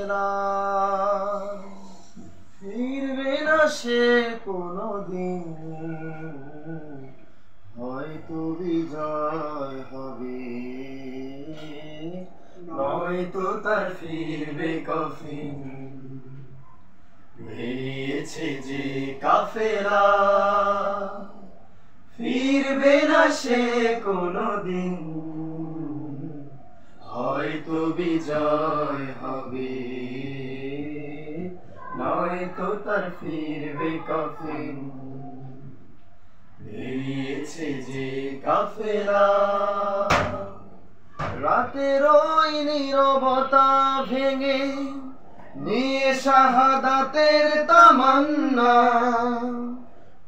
কাফেলা ফিরবে না সে কোনদিন, হয়তো বিজয় হবে, নয়তো তার ফিরবে কফিন। বেরিয়েছে যে কাফেলা ফিরবে না সে কোনদিন, হয়তো বিজয় হবে, নয়তো তার ফিরবে কফিন। বেরিয়েছে যে কাফেলা রাতের ওই নীরবতা ভেঙে নিয়ে শাহাদাতের তামান্না,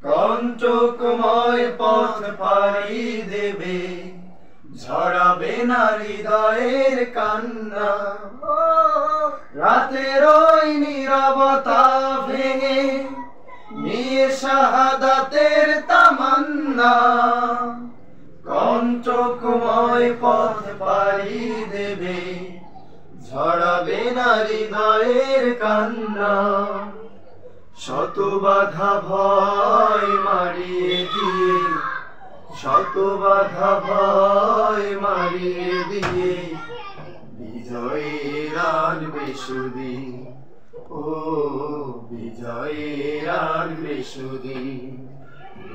কণ্টকময় পথ পাড়ি দেবে, ঝরাবে না হৃদয়ের কান্না। রাতের ওই নীরবতা ভেঙে নিয়ে শাহাদাতের তামান্না, কণ্টকময় পথ পাড়ি দেবে, ঝরাবে না হৃদয়ের কান্না। শত বাধা ভয় মারিয়ে দিয়ে, শত বাধা ভয় মারিয়ে দিয়ে, বিজয়ের আনবে সুদিন, ও বিজয়ের আনবে সুদিন।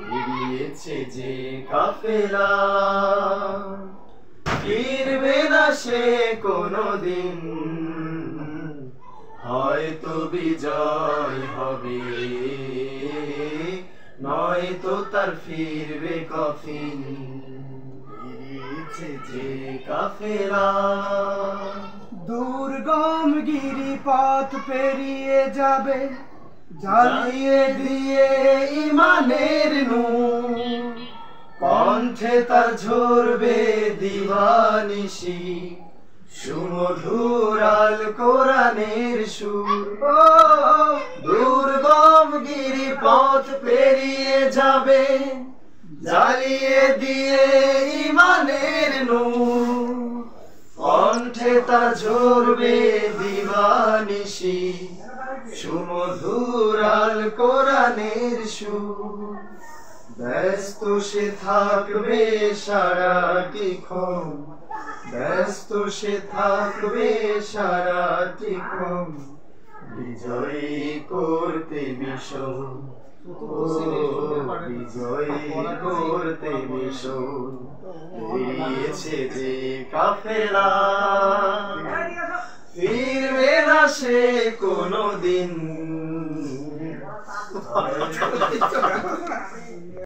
বেরিয়েছে যে কাফেলা ফিরবে না সে কোনদিন, হয়তো বিজয় হবে, নয়তো তার ফিরবে কফিন। বেরিয়েছে যে কাফেলা দুর্গম গিরিপথ পেরিয়ে যাবে, জ্বালিয়ে দিয়ে ইমানের নূর, কণ্ঠে তার ঝরবে দিবানিশি, সুমধুর আল কোরআনের সুর। দুর্গম গিরিপথ পেরিয়ে যাবে, জ্বালিয়ে দিয়ে ইমানের নূর, কণ্ঠে তার ঝরবে দিবানিশি, সুমধুর আল কোরআনের সুর। ব্যস্ত সে থাকবে সারাটিক্ষণ, ব্যস্ত সে থাকবে সারাটিক্ষণ, বিজয়ী করতে মিশন, বিজয়ী করতে মিশন। বেরিয়েছে যে কাফেলা ফিরবে না সে কোনদিন।